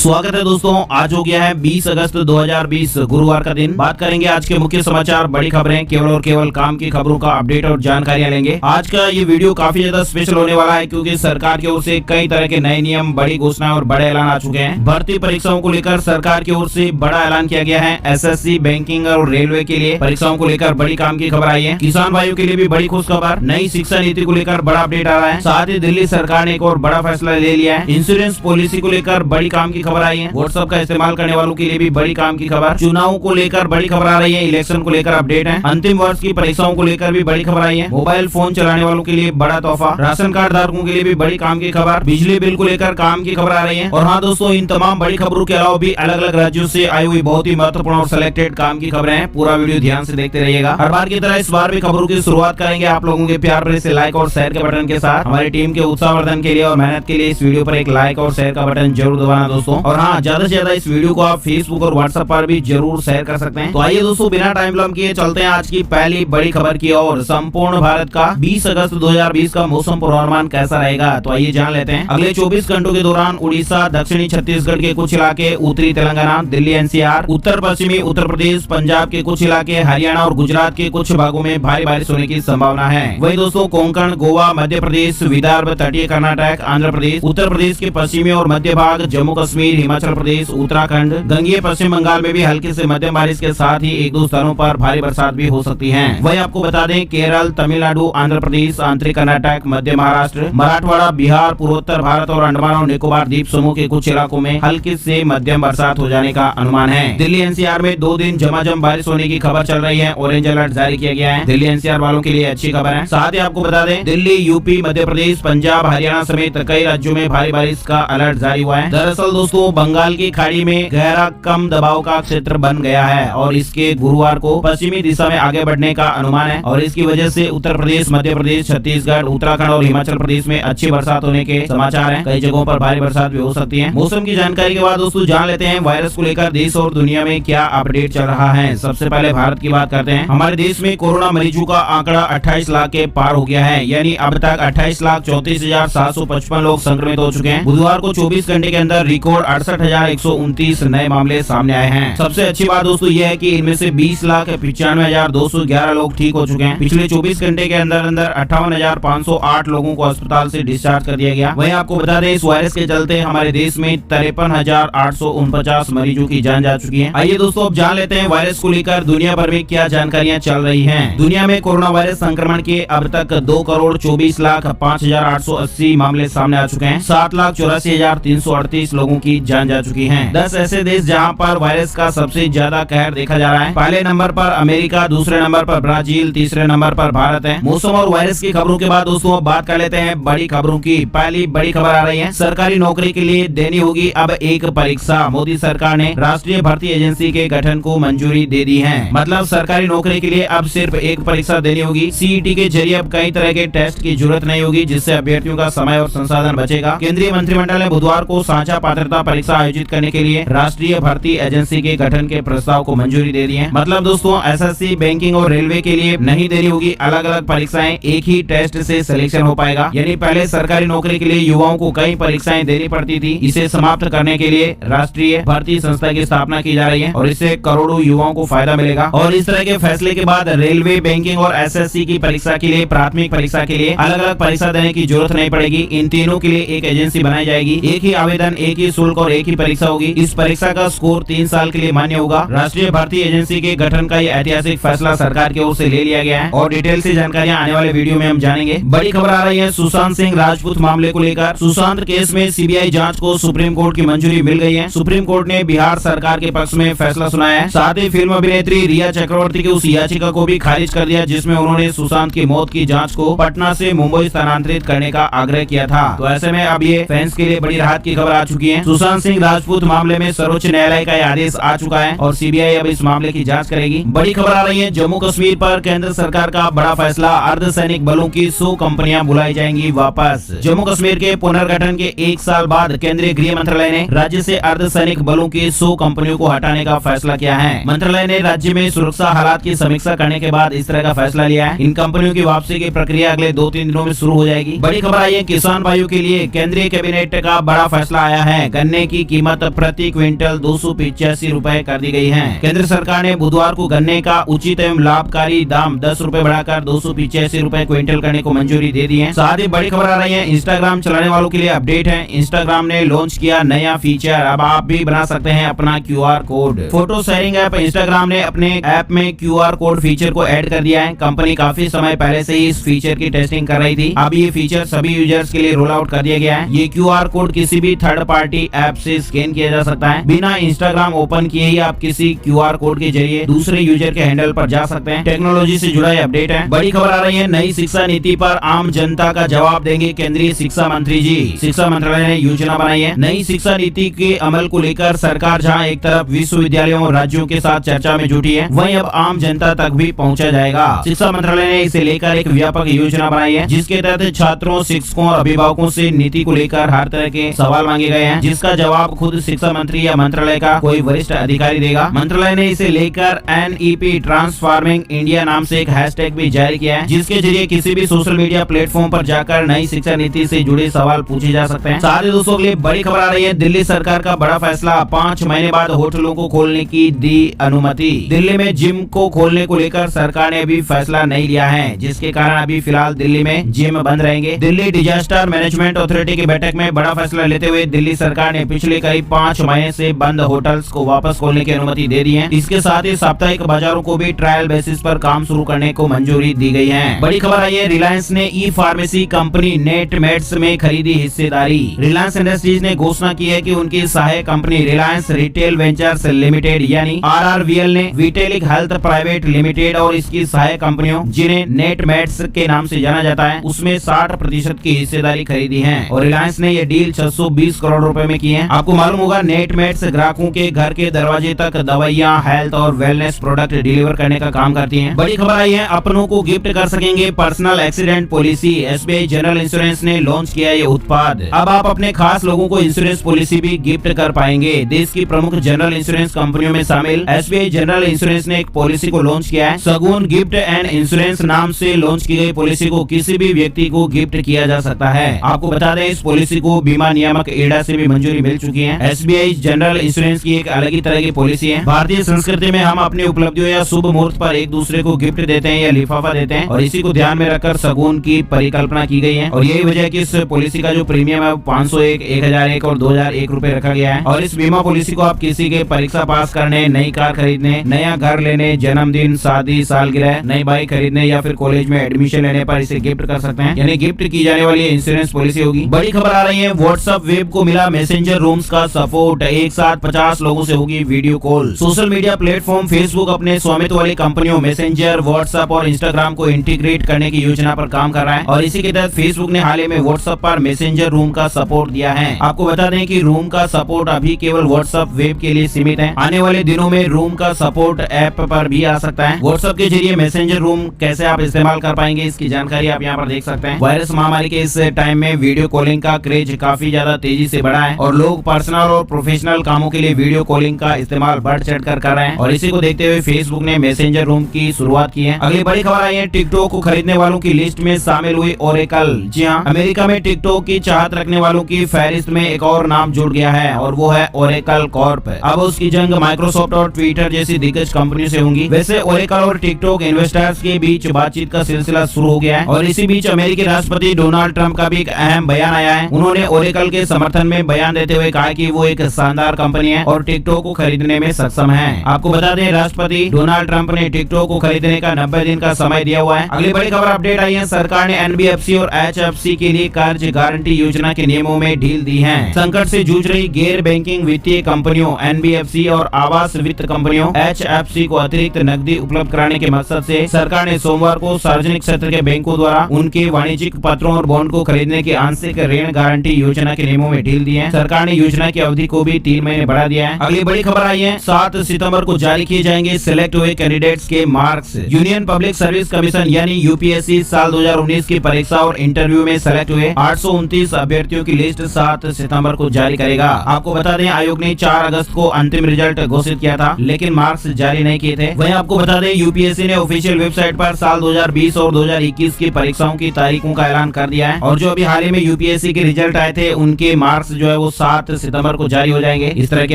स्वागत है दोस्तों। आज हो गया है 20 अगस्त 2020 गुरुवार का दिन। बात करेंगे आज के मुख्य समाचार, बड़ी खबरें, केवल और केवल काम की खबरों का अपडेट और जानकारियां लेंगे। आज का ये वीडियो काफी ज्यादा स्पेशल होने वाला है क्योंकि सरकार की ओर से कई तरह के नए नियम, बड़ी घोषणाएं और बड़े ऐलान आ चुके हैं। भर्ती परीक्षाओं को लेकर सरकार की ओर से बड़ा ऐलान किया गया है। एसएससी, बैंकिंग और रेलवे के लिए परीक्षाओं को लेकर बड़ी काम की खबर आई है। किसान भाइयों के लिए भी बड़ी खुश खबर, नई शिक्षा नीति को लेकर बड़ा अपडेट आ रहा है। साथ ही दिल्ली सरकार ने एक और बड़ा फैसला ले लिया है। इंश्योरेंस पॉलिसी को लेकर बड़ी काम की खबर आई है। व्हाट्सएप का इस्तेमाल करने वालों के लिए भी बड़ी काम की खबर, चुनाव को लेकर बड़ी खबर आ रही है। इलेक्शन को लेकर अपडेट है। अंतिम वर्ष की परीक्षाओं को लेकर भी बड़ी खबर आई है। मोबाइल फोन चलाने वालों के लिए बड़ा तोहफा, राशन कार्ड धारकों के लिए भी बड़ी काम की खबर, बिजली बिल को लेकर काम की खबर आ रही है। और हाँ दोस्तों, इन तमाम बड़ी खबरों के अलावा भी अलग अलग राज्यों से आई हुई बहुत ही महत्वपूर्ण और सिलेक्टेड काम की खबरें हैं। पूरा वीडियो ध्यान से देखते रहिएगा। हर बार की तरह इस बार भी खबरों की शुरुआत करेंगे आप लोगों के प्यार भरे से लाइक और शेयर के बटन के साथ। हमारी टीम के उत्साहवर्धन के लिए और मेहनत के लिए इस वीडियो पर एक लाइक और शेयर का बटन जरूर दबाना दोस्तों। और हाँ, ज्यादा से ज्यादा इस वीडियो को आप फेसबुक और व्हाट्सएप पर भी जरूर शेयर कर सकते हैं। तो आइए दोस्तों, बिना टाइम विलंब किए चलते हैं आज की पहली बड़ी खबर की ओर। संपूर्ण भारत का 20 अगस्त 2020 का मौसम पूर्वानुमान कैसा रहेगा, तो आइए जान लेते हैं। अगले 24 घंटों के दौरान उड़ीसा, दक्षिणी छत्तीसगढ़ के कुछ इलाके, उत्तरी तेलंगाना, दिल्ली एनसीआर, उत्तर पश्चिमी उत्तर प्रदेश, पंजाब के कुछ इलाके, हरियाणा और गुजरात के कुछ भागों में भारी बारिश होने की संभावना है। वही दोस्तों, कोंकण, गोवा, मध्य प्रदेश, विदर्भ, तटीय कर्नाटक, आंध्र प्रदेश, उत्तर प्रदेश के पश्चिमी और मध्य भाग, जम्मू कश्मीर, हिमाचल प्रदेश, उत्तराखंड, गंगीय पश्चिम बंगाल में भी हल्की से मध्यम बारिश के साथ ही एक दो स्थानों पर भारी बरसात भी हो सकती है। वही आपको बता दें, केरल, तमिलनाडु, आंध्र प्रदेश, आंतरिक कर्नाटक, मध्य महाराष्ट्र, मराठवाड़ा, बिहार, पूर्वोत्तर भारत और अंडमान और निकोबार द्वीप समूह के कुछ इलाकों में हल्की से मध्यम बरसात हो जाने का अनुमान है। दिल्ली एनसीआर में 2 दिन झमाझम बारिश होने की खबर चल रही है। ऑरेंज अलर्ट जारी किया गया है। दिल्ली एनसीआर वालों के लिए अच्छी खबर है। साथ ही आपको बता दें, दिल्ली, यूपी, मध्य प्रदेश, पंजाब, हरियाणा समेत कई राज्यों में भारी बारिश का अलर्ट जारी हुआ है। दरअसल दोस्तों, बंगाल की खाड़ी में गहरा कम दबाव का क्षेत्र बन गया है और इसके गुरुवार को पश्चिमी दिशा में आगे बढ़ने का अनुमान है। और इसकी वजह से उत्तर प्रदेश, मध्य प्रदेश, छत्तीसगढ़, उत्तराखंड और हिमाचल प्रदेश में अच्छी बरसात होने के समाचार हैं। कई जगहों पर भारी बरसात भी हो सकती है। मौसम की जानकारी के बाद दोस्तों जान लेते हैं वायरस को लेकर देश और दुनिया में क्या अपडेट चल रहा है। सबसे पहले भारत की बात करते हैं। हमारे देश में कोरोना मरीजों का आंकड़ा 28 लाख के पार हो गया है, यानी अब तक 28,34,755 लोग संक्रमित हो चुके हैं। बुधवार को 24 घंटे के अंदर रिकॉर्ड 68,129 नए मामले सामने आए हैं। सबसे अच्छी बात दोस्तों यह है कि इनमें से 20,95,211 लोग ठीक हो चुके हैं। पिछले 24 घंटे के अंदर 58,508 लोगों को अस्पताल से डिस्चार्ज कर दिया गया। वहीं आपको बता दें, इस वायरस के चलते हमारे देश में 53,849 मरीजों की जान जा चुकी है। आइए दोस्तों, अब जान लेते हैं वायरस को लेकर दुनिया भर में क्या जानकारियां चल रही हैं। दुनिया में कोरोना वायरस संक्रमण के अब तक 2,24,05,880 मामले सामने आ चुके हैं। 7,84,338 लोगों की जान जा चुकी है। 10 ऐसे देश जहां पर वायरस का सबसे ज्यादा कहर देखा जा रहा है। पहले नंबर पर अमेरिका, दूसरे नंबर पर ब्राजील, तीसरे नंबर पर भारत है। मौसम और वायरस की खबरों के बाद दोस्तों बात कर लेते हैं बड़ी खबरों की। पहली बड़ी खबर आ रही है, सरकारी नौकरी के लिए देनी होगी अब एक परीक्षा। मोदी सरकार ने राष्ट्रीय भर्ती एजेंसी के गठन को मंजूरी दे दी है। मतलब सरकारी नौकरी के लिए अब सिर्फ एक परीक्षा देनी होगी। सीईटी के जरिए अब कई तरह के टेस्ट की जरूरत नहीं होगी, जिससे अभ्यर्थियों का समय और संसाधन बचेगा। केंद्रीय मंत्रिमंडल ने बुधवार को साझा पात्रता परीक्षा आयोजित करने के लिए राष्ट्रीय भर्ती एजेंसी के गठन के प्रस्ताव को मंजूरी दे दी है। मतलब दोस्तों, एसएससी, बैंकिंग और रेलवे के लिए नहीं देनी होगी अलग अलग परीक्षाएं, एक ही टेस्ट से सिलेक्शन हो पाएगा। यानी पहले सरकारी नौकरी के लिए युवाओं को कई परीक्षाएं देनी पड़ती थी। इसे समाप्त करने के लिए राष्ट्रीय भर्ती संस्था की स्थापना की जा रही है और इससे करोड़ों युवाओं को फायदा मिलेगा। और इस तरह के फैसले के बाद रेलवे, बैंकिंग और एसएससी की परीक्षा के लिए, प्राथमिक परीक्षा के लिए अलग अलग परीक्षा देने की जरूरत नहीं पड़ेगी। इन तीनों के लिए एक एजेंसी बनाई जाएगी। एक ही आवेदन, एक ही शुल्क और एक ही परीक्षा होगी। इस परीक्षा का स्कोर 3 साल के लिए मान्य होगा। राष्ट्रीय भर्ती एजेंसी के गठन का ये ऐतिहासिक फैसला सरकार की ओर से ले लिया गया है और डिटेल से जानकारियां आने वाले वीडियो में हम जानेंगे। बड़ी खबर आ रही है सुशांत सिंह राजपूत मामले को लेकर। सुशांत केस में सीबीआई जांच को सुप्रीम कोर्ट की मंजूरी मिल गई है। सुप्रीम कोर्ट ने बिहार सरकार के पक्ष में फैसला सुनाया है। साथ ही फिल्म अभिनेत्री रिया चक्रवर्ती की उस याचिका को भी खारिज कर दिया जिसमें उन्होंने सुशांत की मौत की जांच को पटना से मुंबई स्थानांतरित करने का आग्रह किया था। तो ऐसे में अब ये फैंस के लिए बड़ी राहत की खबर आ चुकी है। सुशांत सिंह राजपूत मामले में सर्वोच्च न्यायालय का आदेश आ चुका है और सीबीआई अब इस मामले की जांच करेगी। बड़ी खबर आ रही है, जम्मू कश्मीर पर केंद्र सरकार का बड़ा फैसला। अर्धसैनिक बलों की 100 कंपनियां बुलाई जाएंगी वापस। जम्मू कश्मीर के पुनर्गठन के 1 साल बाद केंद्रीय गृह मंत्रालय ने राज्य से अर्धसैनिक बलों की 100 कंपनियों को हटाने का फैसला किया है। मंत्रालय ने राज्य में सुरक्षा हालात की समीक्षा करने के बाद इस तरह का फैसला लिया है। इन कंपनियों की वापसी की प्रक्रिया अगले 2-3 दिनों में शुरू हो जाएगी। बड़ी खबर आई है, किसान भाइयों के लिए केंद्रीय कैबिनेट का बड़ा फैसला आया है। गन्ने गन्ने की कीमत प्रति क्विंटल 285 रुपए कर दी गई है। केंद्र सरकार ने बुधवार को गन्ने का उचित एवं लाभकारी दाम 10 रुपए बढ़ाकर 285 रुपए क्विंटल करने को मंजूरी दे दी है। साथ ही बड़ी खबर आ रही है इंस्टाग्राम चलाने वालों के लिए अपडेट है। इंस्टाग्राम ने लॉन्च किया नया फीचर, अब आप भी बना सकते हैं अपना QR code. Photo sharing app Instagram ने अपने ऐप में QR कोड फीचर को ऐड कर दिया है। कंपनी काफी समय पहले से ही इस फीचर की टेस्टिंग कर रही थी। अब ये फीचर सभी यूजर्स के लिए रोल आउट कर दिया गया है। ये QR कोड किसी भी थर्ड पार्टी ऐप से स्कैन किया जा सकता है। बिना इंस्टाग्राम ओपन किए ही आप किसी QR कोड के जरिए दूसरे यूजर के हैंडल पर जा सकते हैं। टेक्नोलॉजी से जुड़ा अपडेट है। बड़ी खबर आ रही है नई शिक्षा नीति पर आम जनता का जवाब देंगे केंद्रीय शिक्षा मंत्री जी। शिक्षा मंत्रालय ने योजना बनाई है। नई शिक्षा नीति के अमल को लेकर सरकार जहां एक तरफ विश्वविद्यालयों और राज्यों के साथ चर्चा में जुटी है, वहीं अब आम जनता तक भी पहुंचा जाएगा। शिक्षा मंत्रालय ने इसे लेकर एक व्यापक योजना बनाई है, जिसके तहत छात्रों, शिक्षकों और अभिभावकों से नीति को लेकर हर तरह के सवाल मांगे गए हैं, जिसका जवाब खुद शिक्षा मंत्री या मंत्रालय का कोई वरिष्ठ अधिकारी देगा। मंत्रालय ने इसे लेकर NEP ट्रांसफॉर्मिंग इंडिया नाम से एक हैशटैग भी जारी किया है, जिसके जरिए किसी भी सोशल मीडिया प्लेटफॉर्म पर जाकर नई शिक्षा नीति से जुड़े सवाल पूछे जा सकते हैं। साथ ही दोस्तों के लिए बड़ी खबर आ रही है दिल्ली सरकार का बड़ा फैसला, 5 महीने बाद होटलों को खोलने की दी अनुमति। दिल्ली में जिम को खोलने को लेकर सरकार ने अभी फैसला नहीं लिया है, जिसके कारण अभी फिलहाल दिल्ली में जिम बंद रहेंगे। दिल्ली डिजास्टर मैनेजमेंट अथॉरिटी की बैठक में बड़ा फैसला लेते हुए दिल्ली सरकार ने पिछले करीब 5 महीने से बंद होटल्स को वापस खोलने की अनुमति दे दी है। इसके साथ ही साप्ताहिक बाजारों को भी ट्रायल बेसिस पर काम शुरू करने को मंजूरी दी गई है। बड़ी खबर आई है रिलायंस ने ई फार्मेसी कंपनी नेटमेट्स में खरीदी हिस्सेदारी। रिलायंस इंडस्ट्रीज ने घोषणा की है कि उनकी सहायक company Reliance retail ventures limited यानी RRVL ने विटेलिक हेल्थ प्राइवेट लिमिटेड और इसकी सहायक कंपनियों जिन्हें नेटमेट्स के नाम से जाना जाता है उसमें 60% की हिस्सेदारी खरीदी है। और रिलायंस ने यह डील 620 करोड़ रुपए में की है। आपको मालूम होगा नेटमेट्स ग्राहकों के घर के दरवाजे तक दवाइयाँ, हेल्थ और वेलनेस प्रोडक्ट डिलीवर करने का काम करती है। बड़ी खबर आई है अपनों को गिफ्ट कर सकेंगे personal accident policy. SBI general insurance ने लॉन्च किया ये उत्पाद। अब आप अपने खास लोगों को इंश्योरेंस पॉलिसी भी गिफ्ट कर पाएंगे। देश की प्रमुख जनरल इंश्योरेंस कंपनियों में शामिल SBI जनरल इंश्योरेंस ने एक पॉलिसी को लॉन्च किया है। सगुन गिफ्ट एंड इंश्योरेंस नाम से लॉन्च की गई पॉलिसी को किसी भी व्यक्ति को गिफ्ट किया जा सकता है। आपको बता दें इस पॉलिसी को बीमा नियामक IRDA से भी मंजूरी मिल चुकी है। SBI जनरल इंश्योरेंस की एक अलग ही तरह की पॉलिसी है। भारतीय संस्कृति में हम अपनी उपलब्धियों या शुभ मुहूर्त पर एक दूसरे को गिफ्ट देते हैं या लिफाफा देते हैं और इसी को ध्यान में रखकर सगुन की परिकल्पना की गई है। और यही वजह कि इस पॉलिसी का जो प्रीमियम है 501, 1001 और 2001 रुपए रखा गया है। और इस बीमा पॉलिसी को आप किसी के परीक्षा पास करने, नई कार खरीदने, नया घर लेने, जन्मदिन, शादी, सालगिरह, नई बाइक खरीदने या फिर कॉलेज में एडमिशन लेने पर इसे गिफ्ट कर सकते हैं। यानी गिफ्ट की जाने वाली इंश्योरेंस पॉलिसी होगी। बड़ी खबर आ रही है व्हाट्सएप वेब को मिला मैसेंजर रूम्स का सपोर्ट। एक साथ 50 लोगों से होगी video call. Social media platform Facebook अपने स्वामित्व वाली कंपनियों मैसेंजर, व्हाट्सएप और इंस्टाग्राम को इंटीग्रेट करने की योजना पर काम कर रहा है। और इसी के तहत फेसबुक ने हाल ही में व्हाट्सएप पर मैसेंजर रूम का सपोर्ट दिया है। आपको बता दें कि रूम का सपोर्ट अभी केवल व्हाट्सएप वेब के लिए सीमित है। आने वाले दिनों में रूम का सपोर्ट ऐप पर भी आ सकता है। व्हाट्सएप के जरिए मैसेंजर रूम कैसे आप इस्तेमाल कर पाएंगे इसकी जानकारी आप यहाँ पर देख सकते हैं। वायरस महामारी के इस टाइम में वीडियो कॉलिंग का क्रेज काफी ज्यादा तेजी से बढ़ा है और लोग पर्सनल और प्रोफेशनल कामों के लिए वीडियो कॉलिंग का इस्तेमाल बढ़ चढ़ कर रहे हैं। और इसी को देखते हुए फेसबुक ने मैसेंजर रूम की शुरुआत की है। अगली बड़ी खबर आई है टिकटॉक को खरीदने वालों की लिस्ट में शामिल हुई ओरेकल। जी हाँ, अमेरिका में टिकटॉक की चाहत रखने वालों की फहरिस्त में एक और नाम जुड़ गया है और वो है ओरेकल कॉर्प। अब उसकी जंग माइक्रोसॉफ्ट और ट्विटर जैसी दिग्गज कंपनियों से होंगी। वैसे ओरेकल और टिकटॉक इन्वेस्टर्स के बीच बातचीत का सिलसिला शुरू हो गया है और इसी बीच अमेरिकी राष्ट्रपति डोनाल्ड ट्रंप का भी एक अहम बयान आया है। उन्होंने ओरेकल के समर्थन में बयान देते हुए कहा कि वो एक शानदार कंपनी है और टिकटॉक को खरीदने में सक्षम है। आपको बता दें राष्ट्रपति डोनाल्ड ट्रंप ने टिकटॉक को खरीदने का 90 दिन का समय दिया हुआ है। अगली बड़ी खबर अपडेट आई है सरकार ने NBFC और HFC के लिए कर्ज गारंटी योजना के नियमों में ढील दी है। संकट से जूझ रही गैर बैंकिंग वित्तीय कंपनियों NBFC और आवास वित्त कंपनियों HFC को अतिरिक्त नकदी उपलब्ध कराने के मकसद से सरकार ने सोमवार को सार्वजनिक क्षेत्र के बैंकों द्वारा उनके वाणिज्यिक पत्रों और बॉन्ड को खरीदने की आंशिक ऋण गारंटी योजना के नियमों में ढील दी है। सरकार ने योजना की अवधि को भी 3 महीने बढ़ा दिया है। अगली बड़ी खबर आई है 7 सितंबर को जारी किए जाएंगे सिलेक्ट हुए कैंडिडेट्स के marks. Union public service commission यानी UPSC साल 2019 की परीक्षा और इंटरव्यू में सेलेक्ट हुए 829 अभ्यर्थियों की लिस्ट 7 सितंबर को जारी करेगा। आपको बता दें आयोग ने 4 अगस्त को अंतिम रिजल्ट घोषित किया था लेकिन मार्क्स जारी नहीं किए थे। वहीं आपको बता दें UPSC ने ऑफिशियल वेबसाइट पर साल 2020 और 2021 की परीक्षाओं की तारीखों का ऐलान कर दिया है और जो अभी हाल ही में UPSC के रिजल्ट आए थे उनके मार्क्स जो है वो 7 सितंबर को जारी हो जाएंगे। इस तरह की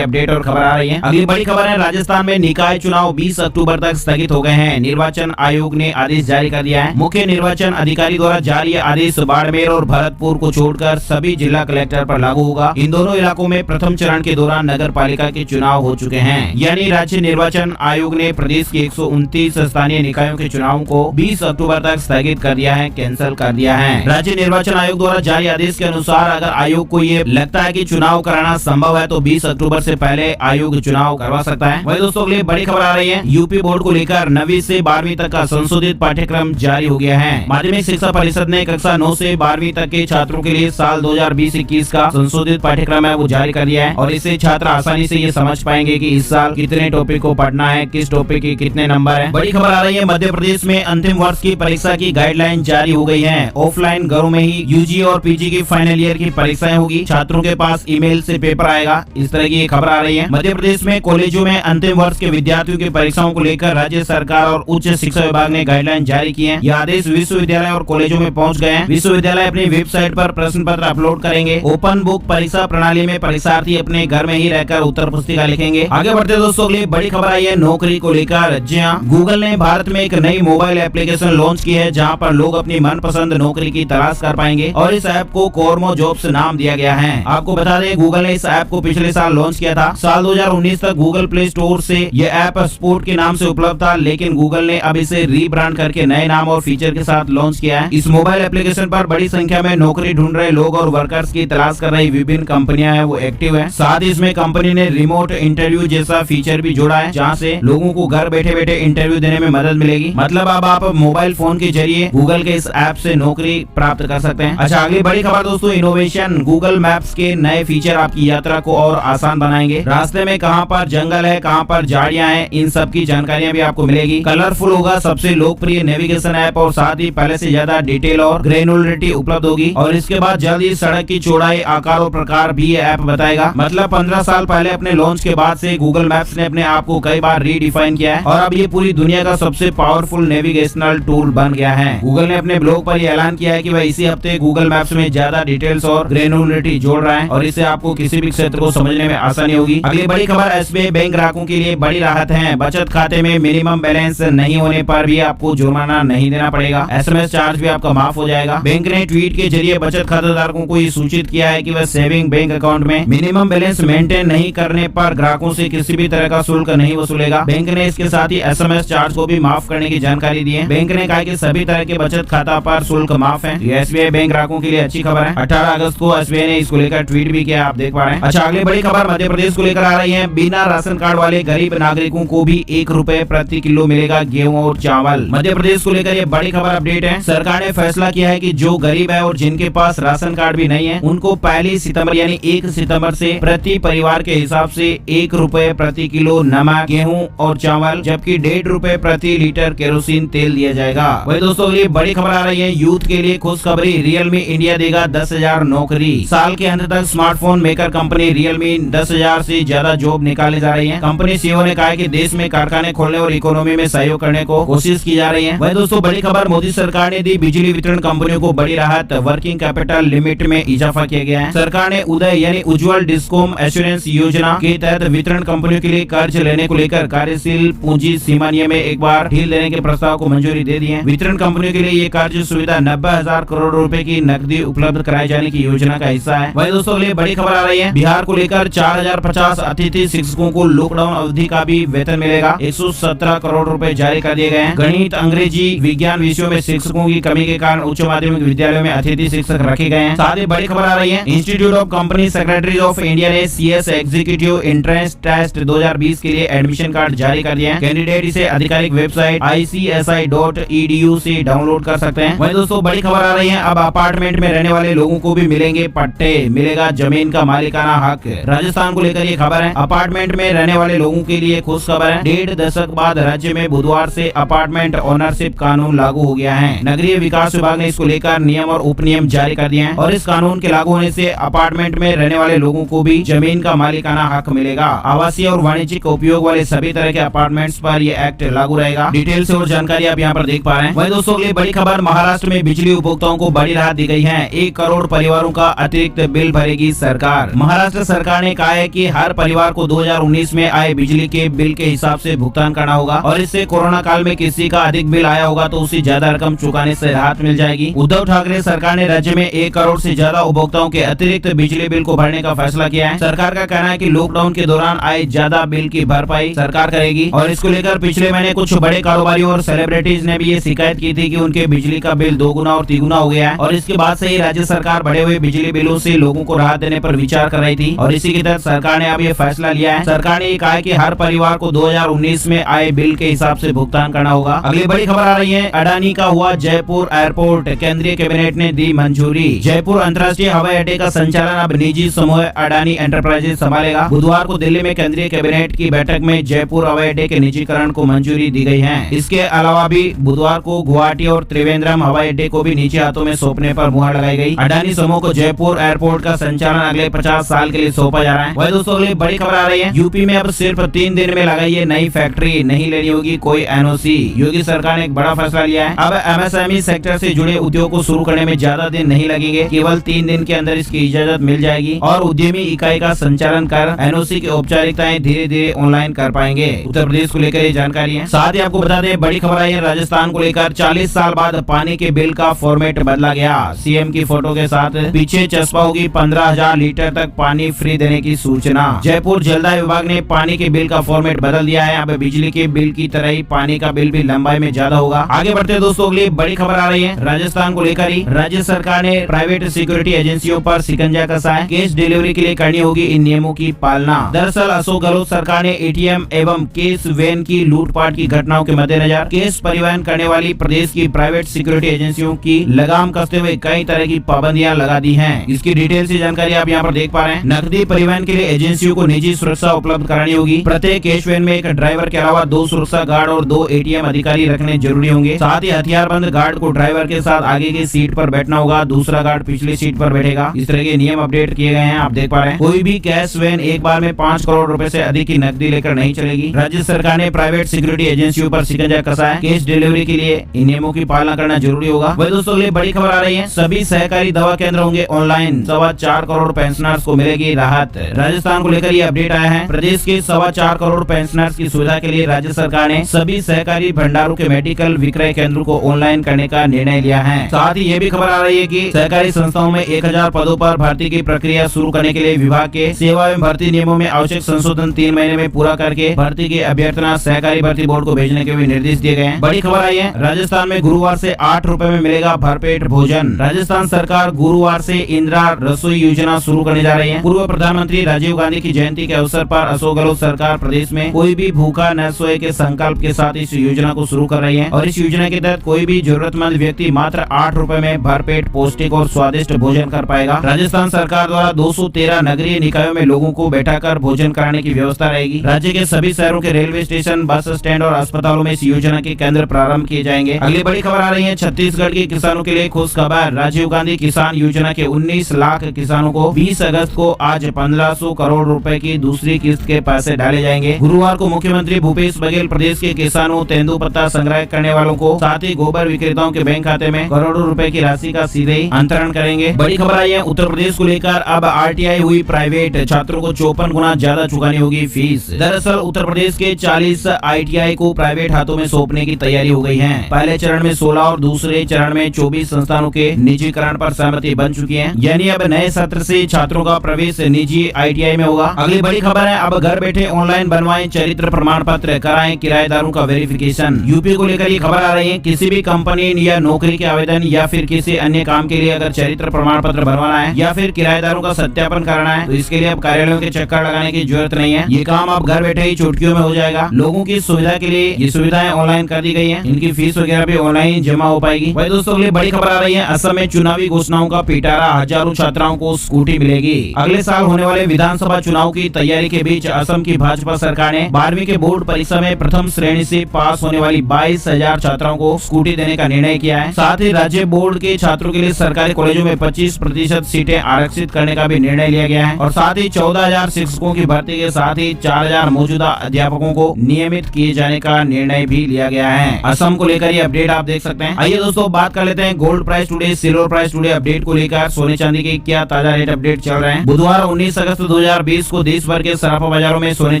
अपडेट और खबर आ रही है। अगली बड़ी खबर है, राजस्थान में निकाय चुनाव 20 अक्टूबर तक स्थगित हो गए हैं। निर्वाचन आयोग ने आदेश जारी कर दिया है। मुख्य निर्वाचन अधिकारी द्वारा जारी आदेश बाड़मेर और भरतपुर को छोड़कर सभी जिला कलेक्टर पर लागू होगा। इन दोनों इलाकों में प्रथम चरण के दौरान नगर पालिका के चुनाव हो चुके हैं। यानी राज्य निर्वाचन आयोग ने प्रदेश के 129 स्थानीय निकायों के चुनाव को 20 अक्टूबर तक स्थगित कर दिया है, कैंसिल कर दिया है। राज्य निर्वाचन आयोग द्वारा जारी आदेश के अनुसार अगर आयोग को ये लगता है कि चुनाव कराना संभव है तो 20 अक्टूबर से पहले आयोग चुनाव करवा सकता है। वही दोस्तों अगली बड़ी खबर आ रही है, यूपी बोर्ड को लेकर 9वीं से 12वीं तक का संशोधित पाठ्यक्रम जारी हो गया है। माध्यमिक शिक्षा परिषद ने कक्षा 9 से 12वीं तक के छात्रों के लिए साल 2020-21 का संशोधित पाठ्यक्रम है वो जारी कर दिया है और इससे छात्र आसानी से ये समझ पाएंगे कि इस साल कितने टॉपिक को पढ़ना है, किस टॉपिक के कितने नंबर है। बड़ी खबर आ रही है, मध्य प्रदेश में अंतिम वर्ष की परीक्षा की गाइडलाइन जारी हो गई है। ऑफलाइन घरों में ही यूजी और पीजी की फाइनल ईयर की परीक्षाएं होगी। छात्रों के पास ईमेल से पेपर आएगा। इस तरह की खबर आ रही है। मध्य प्रदेश में कॉलेजों में अंतिम वर्ष के विद्यार्थियों की परीक्षाओं को लेकर राज्य सरकार और उच्च शिक्षा विभाग ने गाइडलाइन जारी की है। यह आदेश विश्वविद्यालय और कॉलेजों में पहुंच गए हैं। विश्वविद्यालय अपनी वेबसाइट पर प्रश्न पत्र अपलोड करेंगे। ओपन बुक परीक्षा प्रणाली में परीक्षार्थी अपने घर में ही रहकर उत्तर पुस्तिका लिखेंगे। आगे बढ़ते दोस्तों अगली बड़ी खबर आई है नौकरी को लेकर। जी हाँ, गूगल ने भारत में एक नई मोबाइल एप्लीकेशन लॉन्च की है जहां पर लोग अपनी मनपसंद नौकरी की तलाश कर पाएंगे और इस ऐप को कोरमो जॉब्स नाम दिया गया है। आपको बता दें गूगल ने इस ऐप को पिछले साल लॉन्च किया था। साल 2019 तक गूगल प्ले स्टोर से यह ऐप स्पोर्ट के नाम से उपलब्ध था, लेकिन गूगल ने अब इसे रीब्रांड करके नए नाम और फीचर के साथ लॉन्च किया है। इस मोबाइल एप्लीकेशन पर बड़ी संख्या में नौकरी ढूंढ रहे लोग और वर्कर्स की तलाश कर रही विभिन्न कंपनियां हैं वो एक्टिव है। साथ ही इसमें कंपनी ने रिमोट इंटरव्यू जैसा फीचर भी जोड़ा है जहां से लोगों को घर बैठे बैठे इंटरव्यू देने में मदद मिलेगी। मतलब अब आप मोबाइल फोन के जरिए गूगल के इस ऐप से नौकरी प्राप्त कर सकते हैं। अच्छा अगली बड़ी खबर दोस्तों, इनोवेशन गूगल मैप्स के नए फीचर आपकी यात्रा को और आसान बनाएंगे। रास्ते में कहां पर जंगल है, कहां पर झाड़ियां हैं, इन सब की जानकारियां भी आपको मिलेगी। कलरफुल होगा सबसे लोकप्रिय नेविगेशन ऐप और साथ ही पहले से ज्यादा डिटेल और ग्रेनुलरिटी उपलब्ध होगी। और इसके बाद जल्द ही सड़क की चौड़ाई, आकार और प्रकार भी ये ऐप बताएगा। मतलब 15 साल पहले अपने लॉन्च के बाद से गूगल मैप्स ने अपने आप को कई बार रीडिफाइन किया है और अब ये पूरी दुनिया का सबसे पावरफुल नेविगेशनल टूल बन गया है। गूगल ने अपने ब्लॉग पर यह ऐलान किया है कि वह इसी हफ्ते गूगल मैप्स में ज्यादा डिटेल्स और ग्रेनुलरिटी जोड़ रहा है और इससे आपको किसी भी क्षेत्र को समझने में आसानी होगी। अगली बड़ी खबर, एसबीआई बैंक ग्राहकों के लिए बड़ी राहत है। बचत खाते में मिनिमम बैलेंस नहीं होने पर भी आपको जुर्माना नहीं देना पड़ेगा। एसएमएस चार्ज भी आपका माफ हो जाएगा। बैंक ने ट्वीट के जरिए बचत खाता धारकों को ये सूचित किया है कि वह सेविंग बैंक अकाउंट में मिनिमम बैलेंस मेंटेन नहीं करने पर ग्राहकों से किसी भी तरह का शुल्क नहीं वसूलेगा। बैंक ने इसके साथ ही एसएमएस चार्ज को भी माफ करने की जानकारी दी है। बैंक ने कहा कि सभी तरह के बचत खाता पर शुल्क माफ है। ये एसबीआई बैंक ग्राहकों के लिए अच्छी खबर है। 18 अगस्त को एसबीआई ने इसको लेकर ट्वीट भी किया, आप देख पा रहे हैं। अच्छा अगली बड़ी खबर मध्य प्रदेश को लेकर आ रही है। बिना राशन कार्ड वाले गरीब नागरिकों को भी 1 रुपए प्रति किलो मिलेगा गेहूं और चावल। मध्य प्रदेश को लेकर ये बड़ी खबर अपडेट है। सरकार ने फैसला किया है कि जो गरीब है और जिनके पास राशन कार्ड भी नहीं है उनको 1 सितंबर यानी 1 सितंबर से प्रति परिवार के हिसाब से 1 रुपए प्रति किलो नमक, गेहूं और चावल, जबकि 1.5 रुपए प्रति लीटर केरोसिन तेल दिया जाएगा। वही दोस्तों ये बड़ी खबर आ रही है यूथ के लिए खुशखबरी। रियलमी इंडिया देगा 10,000 नौकरी। साल के अंत तक स्मार्टफोन मेकर कंपनी रियलमी 10,000 से ज्यादा जॉब निकाले जा रही है। कंपनी सीईओ ने कहा है कि देश में कारखाने खोलने और इकोनॉमी में सहयोग करने को कोशिश की जा रही है। वही दोस्तों बड़ी खबर, मोदी सरकार ने दी बिजली वितरण कंपनियों को बड़ी राहत। वर्किंग कैपिटल लिमिट में इजाफा किया गया है। सरकार ने उदय यानी उज्जवल डिस्कॉम एश्योरेंस योजना के तहत वितरण कंपनियों के लिए कर्ज लेने को लेकर कार्यशील पूंजी सीमा नियम में एक बार ढील देने के प्रस्ताव को मंजूरी दे दी है। वितरण कंपनियों के लिए ये कर्ज सुविधा 90,000 करोड़ रुपए की नकदी उपलब्ध कराए जाने की योजना का हिस्सा है। वही दोस्तों अगली बड़ी खबर आ रही है। बिहार को लेकर 4050 अतिथि शिक्षकों को लॉकडाउन अवधि का भी वेतन मिलेगा। 117 करोड़ रुपए जारी कर दिए गए हैं। गणित, अंग्रेजी, विज्ञान विषयों में शिक्षकों की कमी के कारण उच्च माध्यमिक विद्यालयों में अतिथि शिक्षक रखे गए हैं। साथ ही बड़ी खबर आ रही है। Institute of company secretaries of India ने सीएस एग्जीक्यूटिव एंट्रेंस टेस्ट 2020 के लिए एडमिशन कार्ड जारी कर दिए हैं। कैंडिडेट इसे आधिकारिक वेबसाइट ICSI.edu से डाउनलोड कर सकते हैं। वहीं दोस्तों बड़ी खबर आ रही है। अब अपार्टमेंट में रहने वाले लोगों को भी मिलेंगे पट्टे, मिलेगा जमीन का मालिकाना हक। राजस्थान को लेकर ये खबर है। अपार्टमेंट में रहने वाले लोगों के लिए खुश खबर है। 1.5 दशक बाद राज्य में बुधवार से अपार्टमेंट ओनरशिप कानून लागू हो गया है। नगरीय विकास विभाग ने इसको लेकर नियम और उपनियम जारी कर दिए हैं और इस कानून के लागू होने से अपार्टमेंट में रहने वाले लोगों को भी जमीन का मालिकाना हक मिलेगा। आवासीय और वाणिज्यिक उपयोग वाले सभी तरह के अपार्टमेंट्स पर ये एक्ट लागू रहेगा। डिटेल से और जानकारी आप यहाँ पर देख पा रहे हैं। वही दोस्तों अगली बड़ी खबर, महाराष्ट्र में बिजली उपभोक्ताओं को बड़ी राहत दी गई है। 1 करोड़ परिवारों का अतिरिक्त बिल भरेगी सरकार। महाराष्ट्र सरकार ने कहा है कि हर परिवार को 2019 में आए बिजली के बिल के हिसाब से भुगतान करना होगा और इससे कोरोना काल में किसी का अधिक बिल आया होगा तो उसे ज्यादा रकम चुकाने से राहत मिल जाएगी। उद्धव ठाकरे सरकार ने राज्य में 1 करोड़ से ज्यादा उपभोक्ताओं के अतिरिक्त बिजली बिल को भरने का फैसला किया है। सरकार का कहना है कि लॉकडाउन के दौरान आए ज्यादा बिल की भरपाई सरकार करेगी और इसको लेकर पिछले महीने कुछ बड़े कारोबारियों और सेलिब्रिटीज ने भी ये शिकायत की थी कि उनके बिजली का बिल 2 गुना और 3 गुना हो गया है और इसके बाद से ही राज्य सरकार बढ़े हुए बिजली बिलों से लोगों को राहत देने पर विचार कर रही थी और इसी के तहत सरकार ने अब ये फैसला लिया है। सरकार ने ये कहा है कि हर परिवार को 2019 में आए बिल के हिसाब से भुगतान करना होगा। अगली बड़ी खबर आ रही है, अडानी का हुआ जयपुर एयरपोर्ट, केंद्रीय कैबिनेट ने दी मंजूरी। जयपुर अंतर्राष्ट्रीय हवाई अड्डे का संचालन अब निजी समूह अडानी एंटरप्राइजेज संभालेगा। बुधवार को दिल्ली में केंद्रीय कैबिनेट की बैठक में जयपुर हवाई अड्डे के निजीकरण को मंजूरी दी गई है। इसके अलावा भी बुधवार को गुवाहाटी और त्रिवेंद्रम हवाई अड्डे को भी निजी हाथों में सौंपने पर मुहर लगाई गई। अडानी समूह को जयपुर एयरपोर्ट का संचालन अगले 50 साल के लिए सौंपा जा रहा है। वही दोस्तों अगली बड़ी खबर आ रही है, यूपी में अब सिर्फ 3 दिन में लगाई नई फैक्ट्री, नहीं लेनी होगी कोई एनओसी। योगी सरकार ने एक बड़ा फैसला लिया है। अब एमएसएमई सेक्टर से जुड़े उद्योग को शुरू करने में ज्यादा दिन नहीं लगेंगे, केवल 3 दिन के अंदर इसकी इजाजत मिल जाएगी और उद्यमी इकाई का संचालन कर एनओसी की औपचारिकताएं धीरे धीरे ऑनलाइन कर पाएंगे। उत्तर प्रदेश को लेकर ये जानकारी है। साथ ही आपको बता दें बड़ी खबर आई है, राजस्थान को लेकर 40 साल बाद पानी के बिल का फॉर्मेट बदला गया। सीएम की फोटो के साथ पीछे चस्पा होगी 15,000 लीटर तक पानी फ्री देने की सूचना। जयपुर जलदाय विभाग ने पानी के बिल का फॉर्मेट बदल दिया है। अब बिजली के बिल की तरह ही पानी का बिल भी लंबाई में ज्यादा होगा। आगे बढ़ते हैं दोस्तों, अगली बड़ी खबर आ रही है, राजस्थान को लेकर ही राज्य सरकार ने प्राइवेट सिक्योरिटी एजेंसियों पर शिकंजा कसा है। केस डिलीवरी के लिए करनी होगी इन नियमों की पालना। दरअसल अशोक गहलोत सरकार ने एटीएम एवं केस वैन की लूटपाट की घटनाओं के मद्देनजर केस परिवहन करने वाली प्रदेश की प्राइवेट सिक्योरिटी एजेंसियों की लगाम कसते हुए कई तरह की पाबंदियां लगा दी हैं। इसकी डिटेल से जानकारी आप यहाँ पर देख पा रहे हैं। नकदी परिवहन के लिए एजेंसियों को निजी सुरक्षा उपलब्ध करानी होगी। प्रत्येक कैश वैन में एक ड्राइवर के अलावा 2 सुरक्षा गार्ड और 2 एटीएम अधिकारी रखने जरूरी होंगे। साथ ही हथियारबंद गार्ड को ड्राइवर के साथ आगे की सीट पर बैठना होगा, दूसरा गार्ड पिछली सीट पर बैठेगा। इस तरह के नियम अपडेट किए गए हैं, आप देख पा रहे हैं। कोई भी कैश वैन एक बार में 5 करोड़ रुपए से अधिक की नकदी लेकर नहीं चलेगी। राज्य सरकार ने प्राइवेट सिक्योरिटी एजेंसियों पर शिकंजा कसा है। केस डिलीवरी के लिए इन नियमों की पालना करना जरूरी होगा। वही दोस्तों अगली बड़ी खबर आ रही है, सभी सहकारी दवा केंद्र होंगे ऑनलाइन, 4.25 करोड़ पेंशनर्स को मिलेगी राहत। राजस्थान को लेकर ये अपडेट आया है। प्रदेश के 4.25 करोड़ पेंशनर्स की सुविधा के लिए राज्य सरकार ने सभी सहकारी भंडारों के मेडिकल विक्रय केंद्रों को ऑनलाइन करने का निर्णय लिया है। साथ ही ये भी खबर आ रही है कि सहकारी संस्थाओं में 1000 पदों पर भर्ती की प्रक्रिया शुरू करने के लिए विभाग के सेवा एवं भर्ती नियमों में आवश्यक संशोधन 3 महीने में पूरा करके भर्ती की अभ्यर्थना सहकारी भर्ती बोर्ड को भेजने के भी निर्देश दिए गए हैं। बड़ी खबर आई है, राजस्थान में गुरुवार से 8 रुपए में मिलेगा भरपेट भोजन। राजस्थान सरकार गुरुवार से इंदिरा रसोई योजना शुरू करने जा रही है। पूर्व प्रधानमंत्री राजीव गांधी की जयंती के अवसर पर अशोक गहलोत सरकार प्रदेश में कोई भी भूखा न सोए के संकल्प के साथ इस योजना को शुरू कर रही है और इस योजना के तहत कोई भी जरूरतमंद व्यक्ति मात्र 8 रुपए में भरपेट पौष्टिक और स्वादिष्ट भोजन कर पाएगा। राजस्थान सरकार द्वारा 213 नगरीय निकायों में लोगों को बैठाकर भोजन कराने की व्यवस्था रहेगी। राज्य के सभी शहरों के रेलवे स्टेशन, बस स्टैंड और अस्पतालों में इस योजना के केंद्र प्रारंभ किए जाएंगे। अगली बड़ी खबर आ रही है, छत्तीसगढ़ के किसानों के लिए खुश खबर। राजीव गांधी किसान योजना के 19 लाख किसानों को 20 अगस्त को आज 1500 करोड़ रुपए की दूसरी किस्त के पैसे डाले जाएंगे। गुरुवार को मुख्यमंत्री भूपेश बघेल प्रदेश के किसानों, तेंदुपत्ता संग्रह करने वालों को, साथ ही गोबर विक्रेताओं के बैंक खाते में करोड़ों रुपए की राशि का सीधे अंतरण करेंगे। बड़ी खबर आई है, उत्तर प्रदेश को लेकर अब आरटीआई हुई प्राइवेट, छात्रों को 54 गुना ज्यादा चुकानी होगी फीस। दरअसल उत्तर प्रदेश के 40 आईटीआई को प्राइवेट हाथों में सौंपने की तैयारी हो गई है। पहले चरण में 16 और दूसरे चरण में 24 संस्थानों के निजीकरण पर सहमति बन चुकी है। यानी अब नए सत्र से छात्रों का प्रवेश निजी आईटीआई में होगा। अगली बड़ी खबर है, अब घर बैठे ऑनलाइन बनवाएं चरित्र प्रमाण पत्र, कराएं किराएदारों का वेरिफिकेशन। यूपी को लेकर ये खबर आ रही है, किसी भी कंपनी या नौकरी के आवेदन या फिर किसी अन्य काम के लिए अगर चरित्र प्रमाण पत्र बनवाना है या फिर किराएदारों का सत्यापन कराना है तो इसके लिए अब कार्यालयों के चक्कर लगाने की जरूरत नहीं है। ये काम अब घर बैठे ही चुटकियों में हो जाएगा। लोगों की सुविधा के लिए ये सुविधाएं ऑनलाइन कर दी गई है। इनकी फीस वगैरह भी ऑनलाइन जमा हो पाएगी। वही दोस्तों अगली बड़ी खबर आ रही है, असम में चुनावी घोषणाओं का पिटारा, हजारों छात्राओं को स्कूटी मिलेगी। अगले साल होने वाले विधानसभा चुनाव की तैयारी के बीच असम की भाजपा सरकार ने 12वीं के बोर्ड परीक्षा में प्रथम श्रेणी से पास होने वाली 22,000 छात्राओं को स्कूटी देने का निर्णय किया है। साथ ही राज्य बोर्ड के छात्रों के लिए सरकारी कॉलेजों में 25% सीटें आरक्षित करने का भी निर्णय लिया गया है और साथ ही 14,000 शिक्षकों की भर्ती के साथ ही 4,000 मौजूदा अध्यापकों को नियमित किए जाने का निर्णय भी लिया गया है। असम को लेकर ये अपडेट आप देख सकते हैं। आइए दोस्तों बात कर लेते हैं gold price today, silver price today update को लेकर। सोने चांदी के क्या ताजा रेट अपडेट चल रहे हैं। बुधवार 19 अगस्त 2020 को देश भर के सराफा बाजारों में सोने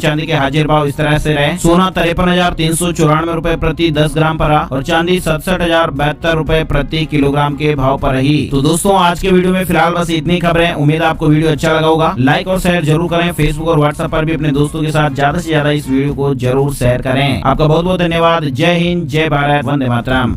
चांदी के हाजिर भाव इस तरह से रहे। सोना 53,394 रूपए प्रति 10 ग्राम पर और चांदी 67,072 रूपए प्रति किलोग्राम के भाव पर रही। तो दोस्तों आज के वीडियो में फिलहाल बस इतनी खबरें। उम्मीद है आपको वीडियो अच्छा लगा होगा। लाइक और शेयर जरूर करें। फेसबुक और व्हाट्सएप पर भी अपने दोस्तों के साथ ज्यादा से ज्यादा इस वीडियो को जरूर शेयर करें। आपका बहुत बहुत धन्यवाद। जय हिंद, जय भारत, वंदे मातरम।